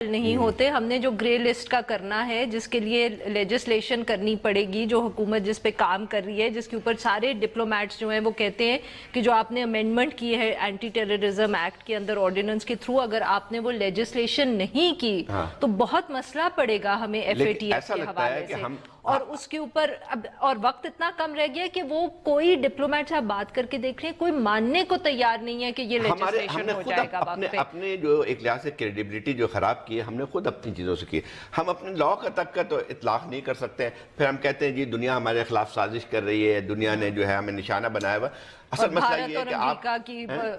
نہیں ہوتے. ہم نے جو گرے لسٹ کا کرنا ہے جس کے لیے لیجسلیشن کرنی پڑے گی, جو حکومت جس پہ کام کر رہی ہے, جس کے اوپر سارے ڈپلومیٹس جو ہیں وہ کہتے ہیں کہ جو آپ نے امینڈمنٹ کی ہے اینٹی ٹیررزم ایکٹ کے اندر آرڈیننس کے تھرو, اگر آپ نے وہ لیجسلیشن نہیں کی تو بہت مسئلہ پڑے گا ہمیں ایف اے ٹی ایف کے حوالے سے. اور اس کے اوپر اور وقت اتنا کم رہ گیا کہ وہ کوئی ڈپلومیٹ سے آپ بات کر کے دیکھ رہے ہیں, کوئی ماننے کو تیار نہیں ہے کہ یہ لیجسلیشن ہو جائے گا وقت پہ. اپنے جو ایک لحاظ سے کریڈیبلٹی جو خراب کی ہے ہم نے خود اپنی چیزوں سے کی. ہم اپنے لا کا تک کا تو اطلاق نہیں کر سکتے, پھر ہم کہتے ہیں جی دنیا ہمارے خلاف سازش کر رہی ہے, دنیا نے جو ہے ہمیں نشانہ بنایا ہوا. اصل مسئلہ یہ ہے کہ آپ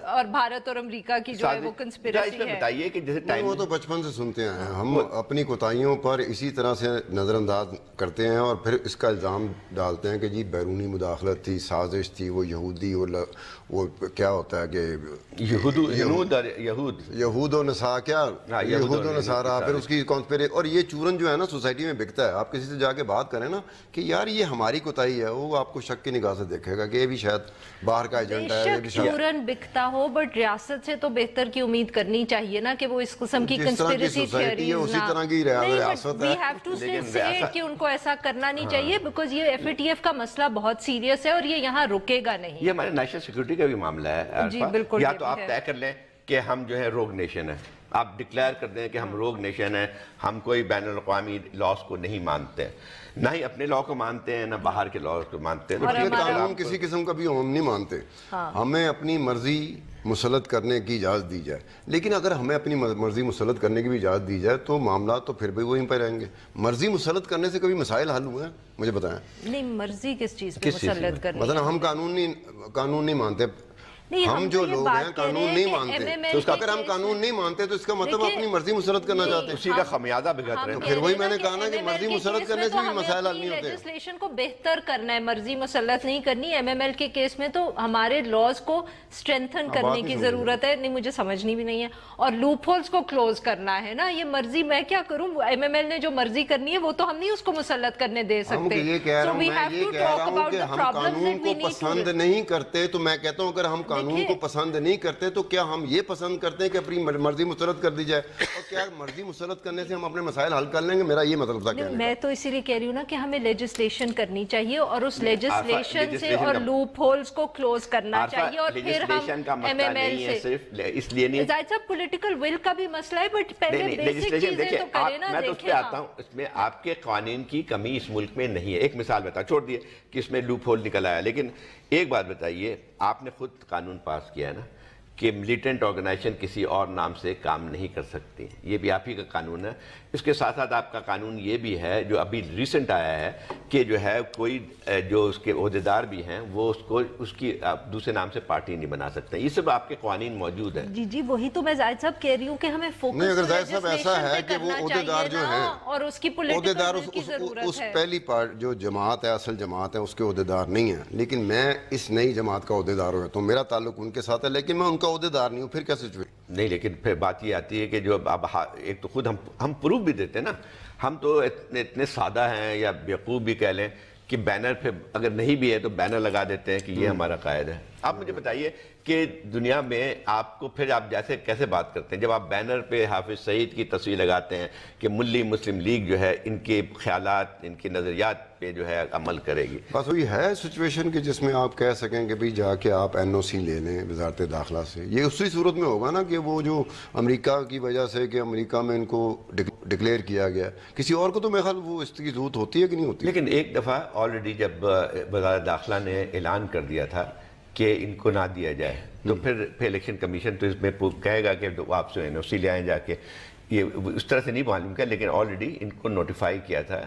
اور بھارت اور امریکہ کی جو ہے وہ کنسپیریسی ہے. بتائیے کہ جیسے ٹائم وہ تو بچپن سے سنتے ہیں, ہم اپنی کوتاہیوں پر اسی طرح سے نظر انداز کرتے ہیں اور پھر اس کا الزام ڈالتے ہیں کہ جی بیرونی مداخلت تھی, سازش تھی, وہ یہودی وہ کیا ہوتا ہے کہ یہود و نصارہ, کیا یہود و نصارہ, پھر اس کی کانسپیریسی. اور یہ چورن جو ہے نا سوسائٹی میں بکتا ہے. آپ کسی سے جا کے بات کریں نا کہ یار یہ ہماری کوتاہی ہے, وہ آپ کو شک کی نگاہ سے دیکھے گا کہ یہ بھی شاید باہر کا ایجنڈا ہے. بے شک چورن بکتا ہو, بٹ ریاست سے تو بہتر کی امید کرنی چاہیے نا کہ وہ اس قسم کی کنسپیریسی تھیوریز اسی طرح کی ریاست ہے. we have to say کہ ان کو ایسا کرنا نہیں چاہیے, بیکاز یہ ایف اے ٹی ایف کا مسئلہ بہت سیریس ہے اور یہ یہاں رکے گا نہیں. یہ ہمارے نیشنل سیکورٹی کا بھی معاملہ ہے. جی بالکل. یا تو آپ طے کر لیں کہ ہم جو ہے روگ نیشن ہے, آپ ڈکلیئر کر دیں کہ ہم روگ نیشن ہیں, ہم کوئی بین الاقوامی لاس کو نہیں مانتے, نہ ہی اپنے لا کو مانتے ہیں, نہ باہر کے لا کو مانتے ہیں. یہ قانون کسی قسم کا بھی ہم نہیں مانتے. ہمیں اپنی مرضی مسلط کرنے کی اجازت دی جائے, لیکن اگر ہمیں اپنی مرضی مسلط کرنے کی بھی اجازت دی جائے تو معاملات تو پھر بھی وہیں پہ رہیں گے. مرضی مسلط کرنے سے کبھی مسائل حل ہوئے ہیں مجھے بتائیں؟ نہیں, مرضی کس چیز پہ مسلط کرنے, مثلا ہم قانون نہیں مانتے, ہم جو لوگ ہیں قانون نہیں مانتے. اگر ہم قانون نہیں مانتے تو اس کا مطلب اپنی مرضی مسلط کرنا چاہتے ہیں, اسی کا خمیازہ بھگت رہے ہیں. پھر وہی میں نے کہا نا کہ مرضی مسلط کرنے سے بھی مسائل حل نہیں ہوتے. لیجسلیشن کو بہتر کرنا ہے, مرضی مسلط نہیں کرنی. ایم ایم ایل کے کیس میں تو ہمارے لاز کو اسٹرینتھن کرنے کی ضرورت ہے. نہیں, مجھے سمجھنی بھی نہیں ہے. اور لوپ ہولز کو کلوز کرنا ہے نا. یہ مرضی میں کیا کروں, ایم ایم ایل نے جو مرضی کرنی ہے وہ تو ہم نہیں اس کو مسلط کرنے دے سکتے. یہ کہہ رہا ہوں کہ ہم قانون کو پسند نہیں کرتے, تو میں کہتا ہوں اگر ہم قانون کو پسند نہیں کرتے تو کیا ہم یہ پسند کرتے ہیں کہ اپنی مرضی مسلط کر دی جائے, اور کیا مرضی مسلط کرنے سے ہم اپنے مسائل حل کر لیں گے؟ میرا یہ مطلب تھا. میں تو اسی لیے کہہ رہی ہوں نا کہ ہمیں لیجسلیشن کرنی چاہیے اور اس لیجسلیشن سے اور لوپ ہولز کو کلوز کرنا چاہیے, اور پھر ہم ایم ایم ایل سے صرف اس لیے نہیں, ظاہر صاحب پولیٹیکل ول کا بھی مسئلہ ہے, بٹ پہلے بیسک چیزیں تو کریں نا. میں تو اس پہ آتا ہوں, اس میں آپ کے قوانین کی کمی اس ملک میں نہیں ہے. ایک مثال بتا, چھوڑ دیے کہ اس میں لوپ ہول نکل آیا, لیکن ایک بات بتائیے, آپ نے خود قانون پاس کیا ہے نا کہ ملیٹنٹ آرگنائزیشن کسی اور نام سے کام نہیں کر سکتی. یہ بھی آپ ہی کا قانون ہے. اس کے ساتھ ساتھ آپ کا قانون یہ بھی ہے جو ابھی ریسنٹ آیا ہے کہ جو ہے کوئی جو اس کے عہدیدار بھی ہیں وہ اس کو اس کی دوسرے نام سے پارٹی نہیں بنا سکتے. یہ سب آپ کے قوانین موجود ہیں. جی جی, وہی تو میں زاہد صاحب کہہ رہی ہوں کہ ہمیں فوکس اگر زاہد صاحب ایسا ہے کہ وہ عہدیدار جو ہیں اور اس کی پولیٹیکل ول کی ضرورت ہے. اس پہلی پارٹ جو جماعت ہے, اصل جماعت ہے, اس کے عہدیدار نہیں ہیں, لیکن میں اس نئی جماعت کا عہدیدار ہوں تو میرا تعلق ان کے ساتھ ہے, لیکن میں ان کا عہدیدار نہیں ہوں. پھر کیا سچویشن؟ نہیں, لیکن پھر بات یہ آتی ہے کہ جو اب ایک تو خود ہم پروف بھی دیتے ہیں نا, ہم تو اتنے سادہ ہیں یا بیوقوف بھی کہہ لیں کہ بینر پہ اگر نہیں بھی ہے تو بینر لگا دیتے ہیں کہ یہ ہمارا قائد ہے. آپ مجھے بتائیے کہ دنیا میں آپ کو پھر آپ جیسے کیسے بات کرتے ہیں جب آپ بینر پہ حافظ سعید کی تصویر لگاتے ہیں کہ ملی مسلم لیگ جو ہے ان کے خیالات, ان کے نظریات پہ جو ہے عمل کرے گی. بس وہی ہے سچویشن کہ جس میں آپ کہہ سکیں کہ بھئی جا کے آپ این او سی لے لیں وزارت داخلہ سے. یہ اسی صورت میں ہوگا نا کہ وہ جو امریکہ کی وجہ سے کہ امریکہ میں ان کو ڈکلیئر کیا گیا, کسی اور کو تو میرے خیال وہ اس کی ضرورت ہوتی ہے کہ نہیں ہوتی. لیکن ایک دفعہ آلریڈی جب وزارت داخلہ نے اعلان کر دیا تھا کہ ان کو نہ دیا جائے تو پھر الیکشن کمیشن تو اس میں کہے گا کہ آپ سے این او سی لے آئیں جا کے. یہ اس طرح سے نہیں معلوم کیا, لیکن آلریڈی ان کو نوٹیفائی کیا تھا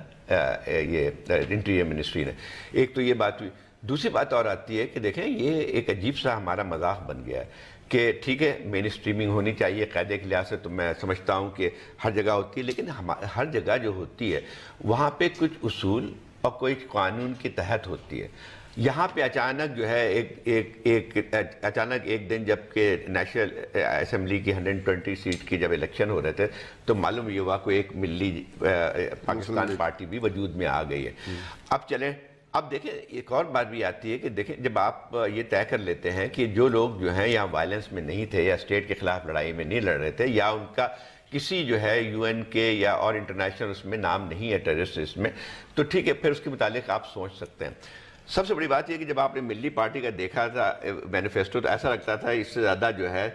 یہ انٹیریئر منسٹری نے. ایک تو یہ بات ہوئی. دوسری بات اور آتی ہے کہ دیکھیں یہ ایک عجیب سا ہمارا مذاق بن گیا ہے کہ ٹھیک ہے مین اسٹریمنگ ہونی چاہیے قاعدے کے لحاظ سے, تو میں سمجھتا ہوں کہ ہر جگہ ہوتی ہے, لیکن ہر جگہ جو ہوتی ہے وہاں پہ کچھ اصول اور کوئی قانون کے تحت ہوتی ہے. یہاں پہ اچانک جو ہے اچانک ایک دن جب کہ نیشنل اسمبلی کی 120 سیٹ کی جب الیکشن ہو رہے تھے تو معلوم یہ ہوا کوئی ایک ملی پاکستان پارٹی بھی وجود میں آ گئی ہے. اب چلیں, اب دیکھیں ایک اور بات بھی آتی ہے کہ دیکھیں جب آپ یہ طے کر لیتے ہیں کہ جو لوگ جو ہیں یا وائلنس میں نہیں تھے یا اسٹیٹ کے خلاف لڑائی میں نہیں لڑ رہے تھے یا ان کا کسی جو ہے UN کے یا اور انٹرنیشنل اس میں نام نہیں ہے ٹیررسٹ لسٹ میں، تو ٹھیک ہے پھر اس کے متعلق آپ سوچ سکتے ہیں۔ سب سے بڑی بات یہ کہ جب آپ نے ملی پارٹی کا دیکھا تھا مینیفیسٹو، تو ایسا لگتا تھا اس سے زیادہ جو ہے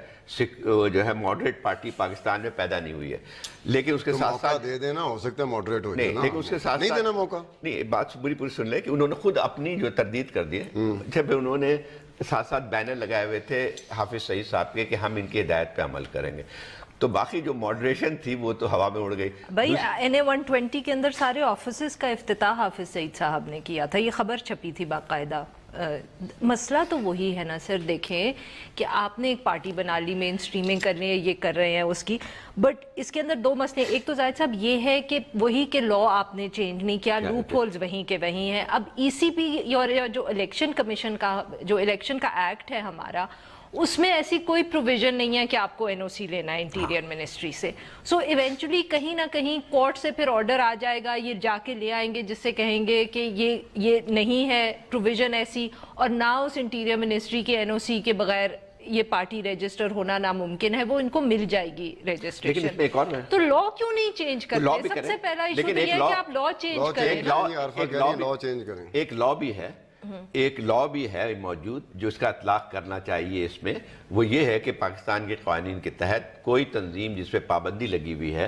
ماڈریٹ پارٹی پاکستان میں پیدا نہیں ہوئی ہے، لیکن اس کے ساتھ ساتھ دے دینا، ہو سکتا ہے ماڈریٹ ہو جائے نا، لیکن اس کے ساتھ نہیں دینا موقع۔ نہیں، بات پوری سن لیں کہ انہوں نے خود اپنی جو تردید کر دی ہے، جب انہوں نے ساتھ ساتھ بینر لگائے ہوئے تھے حافظ سعید صاحب کے کہ ہم ان کی ہدایت پہ عمل کریں گے، تو باقی جو ماڈریشن تھی وہ تو ہوا میں اڑ گئی۔ بھائی NA-120 کے اندر سارے آفیسز کا افتتاح حافظ سعید صاحب نے کیا تھا، یہ خبر چھپی تھی باقاعدہ۔ مسئلہ تو وہی ہے نا سر، دیکھیں کہ آپ نے ایک پارٹی بنا لی، مین سٹریمنگ کر رہے ہیں، یہ کر رہے ہیں اس کی، بٹ اس کے اندر دو مسئلے، ایک تو زاہد صاحب یہ ہے کہ وہی کہ لا آپ نے چینج نہیں کیا، لوپ ہولز وہیں کے وہیں ہیں۔ اب ECP اور جو الیکشن کمیشن کا جو الیکشن کا ایکٹ ہے ہمارا، اس میں ایسی کوئی پروویژن نہیں ہے کہ آپ کو NOC لینا ہے انٹیریئر منسٹری سے، سو ایونچولی کہیں نہ کہیں کورٹ سے پھر آرڈر آ جائے گا، یہ جا کے لے آئیں گے جس سے کہیں گے کہ یہ نہیں ہے پروویژن ایسی، اور نہ اس انٹیریئر منسٹری کے NOC کے بغیر یہ پارٹی رجسٹر ہونا ناممکن ہے، وہ ان کو مل جائے گی رجسٹریشن۔ لیکن اس میں ایک اور ہے، تو لا کیوں نہیں چینج کرتے؟ سب سے پہلا ایشو تو یہ ہے کہ آپ لا چینج کریں، ایک لا بھی ہے، ایک لا بھی ہے موجود جو اس کا اطلاق کرنا چاہیے اس میں، وہ یہ ہے کہ پاکستان کے قوانین کے تحت کوئی تنظیم جس پہ پابندی لگی ہوئی ہے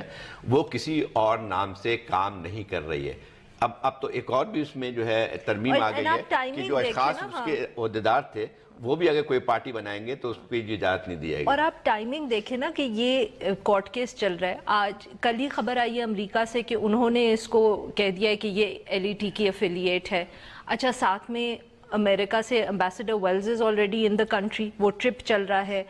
وہ کسی اور نام سے کام نہیں کر رہی ہے۔ اب تو ایک اور بھی اس میں جو ہے ترمیم آ گئی ہے کہ جو اشخاص اس کے عہدیدار تھے وہ بھی اگر کوئی پارٹی بنائیں گے تو اس پہ اجازت نہیں دی جائے گی۔ اور آپ ٹائمنگ دیکھیں نا کہ یہ کورٹ کیس چل رہا ہے، آج کل ہی خبر آئی ہے امریکہ سے کہ انہوں نے اس کو کہہ دیا ہے کہ یہ LET کی افیلیٹ ہے۔ اچھا، ساتھ میں امریکہ سے ambassador Wells is already in the country, وہ ٹرپ چل رہا ہے،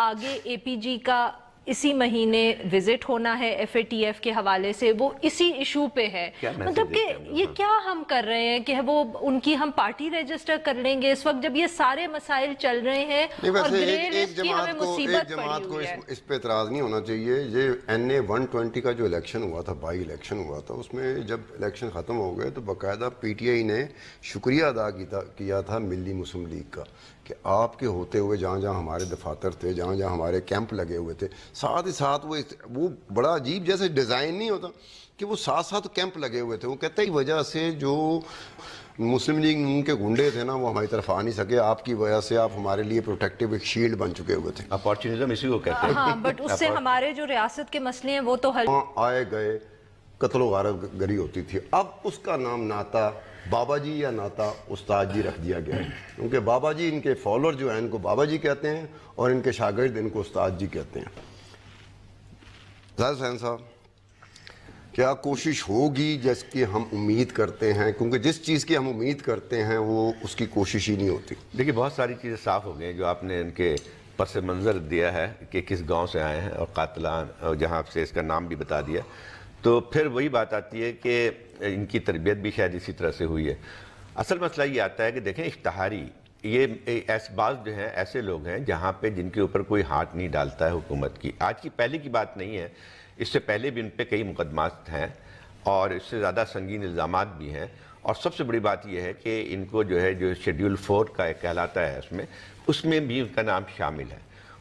آگے APG کا اسی مہینے وزٹ ہونا ہے FATF کے حوالے سے، وہ اسی ایشو پہ ہے۔ مطلب کہ یہ کیا ہم کر رہے ہیں کہ وہ ان کی ہم پارٹی رجسٹر کر لیں گے اس وقت جب یہ سارے مسائل چل رہے ہیں اور گرے لسٹ کی ہمیں مصیبت پڑی ہوئی ہے۔ اس پہ اعتراض نہیں ہونا چاہیے۔ یہ NA-120 کا جو الیکشن ہوا تھا، بائی الیکشن ہوا تھا، اس میں جب الیکشن ختم ہو گئے تو باقاعدہ PTI نے شکریہ ادا کیا تھا ملی مسلم لیگ کا کہ آپ کے ہوتے ہوئے جہاں جہاں ہمارے دفاتر تھے، جہاں جہاں ہمارے کیمپ لگے ہوئے تھے، ساتھ ہی ساتھ وہ بڑا عجیب جیسے ڈیزائن نہیں ہوتا کہ وہ ساتھ ساتھ کیمپ لگے ہوئے تھے۔ وہ کہتے ہی وجہ سے جو مسلم لیگ کے گنڈے تھے نا وہ ہماری طرف آ نہیں سکے، آپ کی وجہ سے آپ ہمارے لیے پروٹیکٹیو ایک شیلڈ بن چکے ہوئے تھے۔ اپارچونزم اسی کو کہتے ہیں۔ ہاں، بٹ اس سے ہمارے جو ریاست کے مسئلے ہیں وہ تو حل آئے گئے، قتل و غارت گری ہوتی تھی۔ اب اس کا نام ناتا بابا جی یا ناتا استاد جی رکھ دیا گیا ہے، کیونکہ بابا جی ان کے فالوور جو ہیں ان کو بابا جی کہتے ہیں اور ان کے شاگرد ان کو استاد جی کہتے ہیں۔ ظاہر حسین صاحب، کیا کوشش ہوگی جس کی ہم امید کرتے ہیں؟ کیونکہ جس چیز کی ہم امید کرتے ہیں وہ اس کی کوشش ہی نہیں ہوتی۔ دیکھیے بہت ساری چیزیں صاف ہو گئی ہیں جو آپ نے ان کے پس منظر دیا ہے کہ کس گاؤں سے آئے ہیں اور قاتلان، اور جہاں سے اس کا نام بھی بتا دیا، تو پھر وہی بات آتی ہے کہ ان کی تربیت بھی شاید اسی طرح سے ہوئی ہے۔ اصل مسئلہ یہ آتا ہے کہ دیکھیں اشتہاری، یہ بعض جو ہیں ایسے لوگ ہیں جہاں پہ جن کے اوپر کوئی ہاتھ نہیں ڈالتا ہے حکومت کی۔ آج کی پہلے کی بات نہیں ہے، اس سے پہلے بھی ان پہ کئی مقدمات ہیں اور اس سے زیادہ سنگین الزامات بھی ہیں، اور سب سے بڑی بات یہ ہے کہ ان کو جو ہے جو شیڈیول 4 کا ایک کہلاتا ہے اس میں بھی ان کا نام شامل ہے،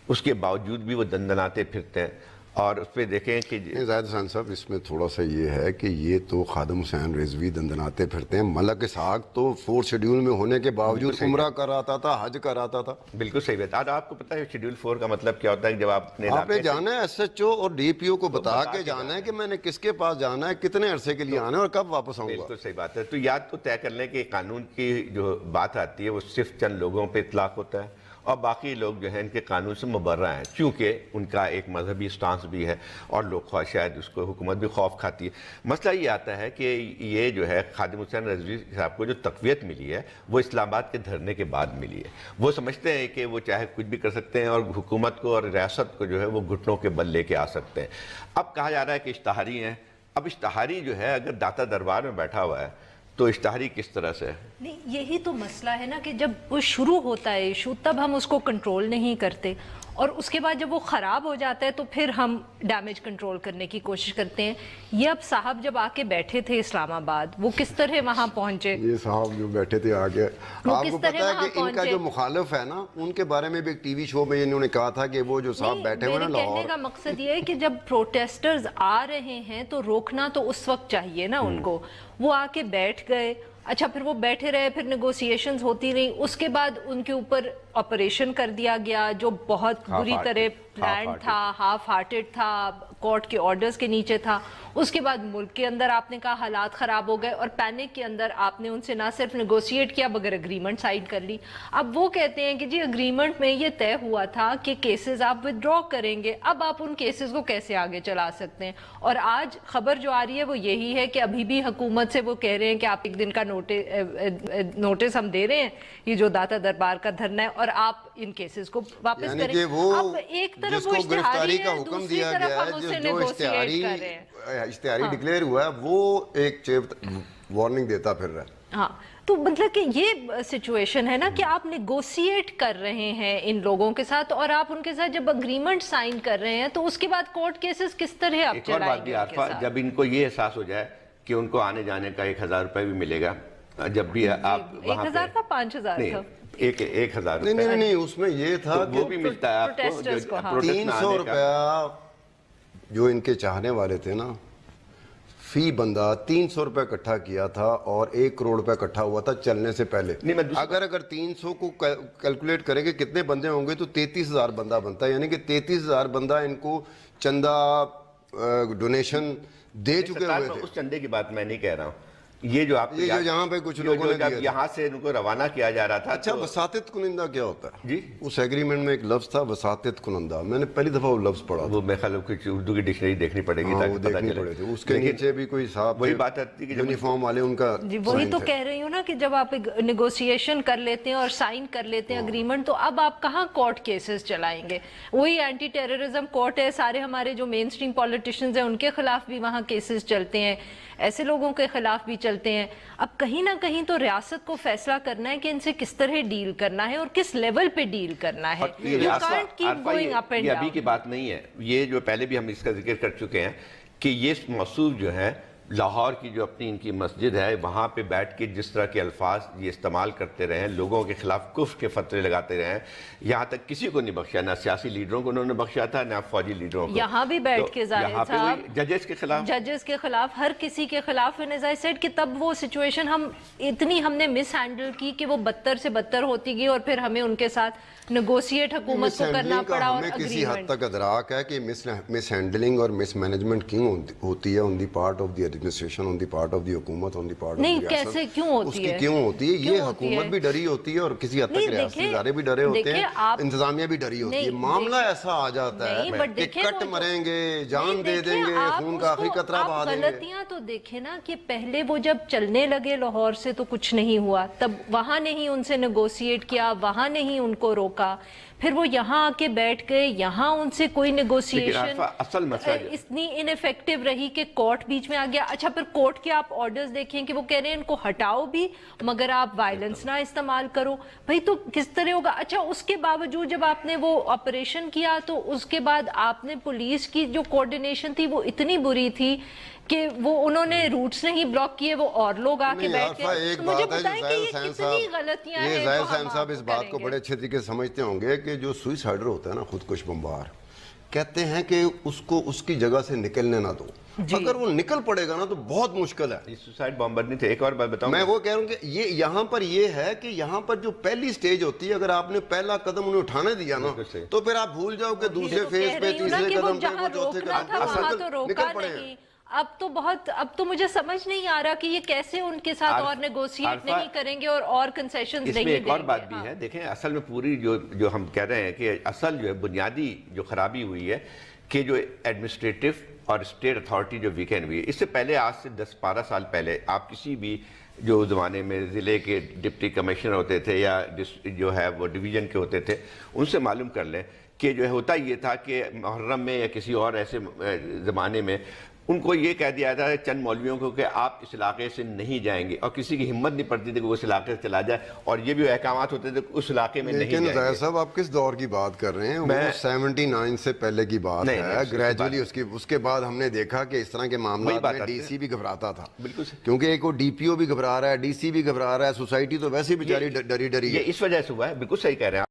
اس کے باوجود بھی وہ دندناتے پھرتے ہیں۔ اور اس پہ دیکھیں کہ زاہد حسین صاحب اس میں تھوڑا سا یہ ہے کہ یہ تو خادم حسین رضوی دندناتے پھرتے ہیں، ملک اسحاق تو 4 شیڈیول میں ہونے کے باوجود عمرہ کر آتا تھا، حج کر آتا تھا۔ بالکل صحیح بات۔ آپ کو پتہ ہے شیڈیول 4 کا مطلب کیا ہوتا ہے؟ جب آپ نے جانا ہے SHO اور DPO کو بتا کے جانا ہے کہ میں نے کس کے پاس جانا ہے، کتنے عرصے کے لیے آنا ہے اور کب واپس آؤں گا۔ بالکل صحیح بات ہے۔ تو یاد تو طے کر لیں کہ قانون کی جو بات آتی ہے وہ صرف چند لوگوں پہ اطلاق ہوتا ہے اور باقی لوگ جو ہیں ان کے قانون سے مبرہ ہیں، چونکہ ان کا ایک مذہبی سٹانس بھی ہے اور لوگ شاید اس کو حکومت بھی خوف کھاتی ہے۔ مسئلہ یہ آتا ہے کہ یہ جو ہے خادم حسین رضوی صاحب کو جو تقویت ملی ہے وہ اسلام آباد کے دھرنے کے بعد ملی ہے۔ وہ سمجھتے ہیں کہ وہ چاہے کچھ بھی کر سکتے ہیں اور حکومت کو اور ریاست کو جو ہے وہ گھٹنوں کے بل لے کے آ سکتے ہیں۔ اب کہا جا رہا ہے کہ اشتہاری ہیں، اب اشتہاری جو ہے اگر داتا دربار میں بیٹھا ہوا ہے تو اشتہاری کس طرح سے؟ نہیں، یہی تو مسئلہ ہے نا کہ جب وہ شروع ہوتا ہے ایشو تب ہم اس کو کنٹرول نہیں کرتے، اور اس کے بعد جب وہ خراب ہو جاتا ہے تو پھر ہم ڈیمیج کنٹرول کرنے کی کوشش کرتے ہیں. یہ اب صاحب جب آ کے بیٹھے تھے اسلام آباد, وہ کس طرح وہاں پہنچے؟ یہ صاحب جو بیٹھے تھے آگے, آپ کو پتا ہے کہ ان کا جو مخالف ہے نا, ان کے بارے میں بھی ایک ٹی وی شو میں انہوں نے کہا تھا کہ وہ جو صاحب بیٹھے ہوئے نا لاہور, کہنے کا مقصد یہ ہے کہ جب پروٹیسٹرز آ رہے ہیں تو روکنا تو اس وقت چاہیے نا ان کو. وہ آ کے بیٹھ گئے, اچھا پھر وہ بیٹھے رہے, پھر نیگوسیشنز ہوتی رہی, اس کے بعد ان کے اوپر آپریشن کر دیا گیا جو بہت بری طرح پلان تھا, ہاف ہارٹڈ تھا, کورٹ کے آرڈرز کے نیچے تھا. اس کے بعد ملک کے اندر آپ نے کہا حالات خراب ہو گئے, اور پینک کے اندر آپ نے ان سے نہ صرف نیگوشیٹ کیا بغیر اگریمنٹ سائن کر لی. اب وہ کہتے ہیں کہ جی اگریمنٹ میں یہ طے ہوا تھا کہ کیسز آپ ودرا کریں گے, اب آپ ان کیسز کو کیسے آگے چلا سکتے ہیں؟ اور آج خبر جو آ رہی ہے وہ یہی ہے کہ ابھی بھی حکومت سے وہ کہہ رہے ہیں کہ آپ ایک دن کا نوٹس ہم دے رہے ہیں, یہ جو داتا دربار کا دھرنا ہے, اور آپ ان کیسز کو واپس کریں. اب ایک طرف وہ اشتہاری ہے, دوسری طرف ہم اسے نیگوشیٹ کر رہے ہیں. اشتہاری ڈکلیئر ہوا ہے وہ ایک وارننگ دیتا پھر رہا ہے. ہاں, تو مطلب کہ یہ سچویشن ہے نا کہ آپ نیگوشیٹ کر رہے ہیں ان لوگوں کے ساتھ, اور آپ ان کے ساتھ جب اگریمنٹ سائن کر رہے ہیں تو اس کے بعد کورٹ کیسز کس طرح آپ چلائیں گے؟ جب ان کو یہ احساس ہو جائے کہ ان کو آنے جانے کا 1,000 روپے بھی ملے گا, جب بھی آپ 1,000 تھا 5,000 تھا, 1,000 نہیں اس میں یہ تھا وہ بھی ملتا ہے آپ کو, 300 روپیہ جو ان کے چاہنے والے تھے نا, فی بندہ 300 روپے اکٹھا کیا تھا, اور 1 کروڑ روپے اکٹھا ہوا تھا چلنے سے پہلے. اگر 300 کو کیلکولیٹ کریں گے کتنے بندے ہوں گے تو 33,000 بندہ بنتا ہے, یعنی کہ 33,000 بندہ ان کو چندہ ڈونیشن دے چکے ہوئے تھے. اس چندے کی بات میں نہیں کہہ رہا ہوں, یہ جو آپ یہاں پہ کچھ لوگوں نے جب یہاں سے ان کو روانہ کیا جا رہا تھا. اچھا وساطت کنندہ کیا ہوتا ہے جی؟ اس ایگریمنٹ میں ایک لفظ تھا وساطت کنندہ, میں نے پہلی دفعہ وہ لفظ پڑھا. وہ میں خیال کچھ اردو کی ڈکشنری دیکھنی پڑے گی تاکہ پتہ چلے. اس کے نیچے بھی کوئی صاحب وہی بات آتی ہے کہ یونیفارم والے ان کا, وہی تو کہہ رہی ہوں نا کہ جب آپ نیگوشیشن کر لیتے ہیں اور سائن کر لیتے ہیں اگریمنٹ, تو اب آپ کہاں کورٹ کیسز چلائیں گے؟ وہی اینٹی ٹیررزم کورٹ ہے, سارے ہمارے جو مین سٹریم پولیٹیشنز ہیں ان کے خلاف بھی وہاں کیسز چلتے ہیں, ایسے لوگوں کے خلاف بھی چلتے ہیں. اب کہیں نہ کہیں تو ریاست کو فیصلہ کرنا ہے کہ ان سے کس طرح ڈیل کرنا ہے اور کس لیول پہ ڈیل کرنا ہے. You can't keep going up and down. یہ ابھی کی بات نہیں ہے, یہ جو پہلے بھی ہم اس کا ذکر کر چکے ہیں کہ یہ موصوف جو ہے لاہور کی جو اپنی ان کی مسجد ہے, وہاں پہ بیٹھ کے جس طرح کے الفاظ یہ استعمال کرتے رہے ہیں, لوگوں کے خلاف کفر کے فتوے لگاتے رہے ہیں, یہاں تک کسی کو نہیں بخشا, نہ سیاسی لیڈروں کو انہوں نے بخشا تھا, نہ فوجی لیڈروں کو. یہاں بھی بیٹھ کے ظاہر صاحب ججز کے خلاف ہر کسی کے خلاف, and as I said کہ تب وہ سچویشن ہم نے مس ہینڈل کی کہ وہ بدتر سے بدتر ہوتی گئی, اور پھر ہمیں ان کے ساتھ نیگوشیٹ حکومت کو کرنا پڑا. اور ہمیں کسی حد تک ادراک ہے کہ مس ہینڈلنگ اور مس مینجمنٹ کیوں ہوتی ہے, on the part of the administration, on the part of the حکومت, آن دی پارٹ آف دی ریاست. نہیں, کیسے کیوں ہوتی ہے, کیوں ہوتی ہے؟ یہ حکومت بھی ڈری ہوتی ہے, اور کسی حد تک ریاستی ادارے بھی ڈرے ہوتے ہیں, انتظامیہ بھی ڈری ہوتی ہے. معاملہ ایسا آ جاتا ہے کہ کٹ مریں گے, جان دے دیں گے, خون کا آخری قطرہ بہا دیں گے. غلطیاں تو دیکھیں نا کہ پہلے وہ جب چلنے لگے لاہور سے تو کچھ نہیں ہوا, تب وہاں نہیں ان سے نیگوشیٹ کیا, وہاں نہیں ان کو روکا, پھر وہ یہاں آ کے بیٹھ گئے, یہاں ان سے کوئی نیگوشیشن اتنی انیفیکٹو رہی کہ کورٹ بیچ میں آ گیا. اچھا پھر کورٹ کے آپ آرڈرز دیکھیں کہ وہ کہہ رہے ہیں ان کو ہٹاؤ بھی مگر آپ وائلنس نہ استعمال کرو. بھئی تو کس طرح ہوگا؟ اچھا اس کے باوجود جب آپ نے وہ آپریشن کیا تو اس کے بعد آپ نے پولیس کی جو کوارڈینیشن تھی وہ اتنی بری تھی کہ وہ انہوں نے روٹس نہیں بلاک کیے, وہ اور لوگ آ کے بیٹھ گئے. مجھے بتائیں کہ یہ کتنی غلطیاں ہیں. زاہد حسین صاحب اس بات کو بڑے اچھے طریقے سے سمجھتے ہوں گے کہ جو سوئسائڈر ہوتا ہے نا, خودکش بمبار, کہتے ہیں کہ اس کو اس کی جگہ سے نکلنے نہ دو. اگر وہ نکل پڑے گا نا تو بہت مشکل ہے. سوسائڈ بمبر نہیں تھے. ایک اور بات بتاؤں, میں وہ کہہ رہا ہوں کہ یہ یہاں پر یہ ہے کہ یہاں پر جو پہلی سٹیج ہوتی ہے, اگر آپ نے پہلا قدم انہیں اٹھانے دیا نا تو پھر آپ بھول جاؤ کہ دوسرے فیز پہ, تیسرے قدم پہ, وہ چوتھے قدم پہ نکل پڑے ہیں. اب تو مجھے سمجھ نہیں آ رہا کہ یہ کیسے ان کے ساتھ اور نیگوشیٹ نہیں کریں گے اور کنسیشنز نہیں دیں گے. اس میں ایک اور بات بھی ہے, دیکھیں اصل میں پوری جو ہم کہہ رہے ہیں کہ اصل جو ہے بنیادی جو خرابی ہوئی ہے کہ جو ایڈمنسٹریٹو اور اسٹیٹ اتھارٹی جو ویکینڈ ہوئی ہے, اس سے پہلے آج سے 10-12 سال پہلے آپ کسی بھی جو زمانے میں ضلع کے ڈپٹی کمشنر ہوتے تھے یا جو ہے وہ ڈویژن کے ہوتے تھے, ان سے معلوم کر لیں کہ جو ہے ہوتا یہ تھا کہ محرم میں یا کسی اور ایسے زمانے میں ان کو یہ کہہ دیا تھا چند مولویوں کو کہ آپ اس علاقے سے نہیں جائیں گے، اور کسی کی ہمت نہیں پڑتی تھی کہ وہ اس علاقے سے چلا جائے، اور یہ بھی احکامات ہوتے تھے کہ اس علاقے میں نہیں لیکن جائیں ظاہر گے۔ صاحب آپ کس دور کی بات کر رہے ہیں؟ وہ 79 سے پہلے کی بات نہیں، ہے، گریجولی اس کے بعد ہم نے دیکھا کہ اس طرح کے معاملات میں ڈی سی بھی گھبراتا تھا، بالکل، کیونکہ ایک وہ ڈی پی او بھی گھبرا رہا ہے، ڈی سی بھی گھبرا رہا ہے، سوسائٹی تو ویسے ہی بیچاری ڈری ڈری ہے۔ یہ اس وجہ سے ہوا ہے، بالکل صحیح کہہ رہے ہیں آپ۔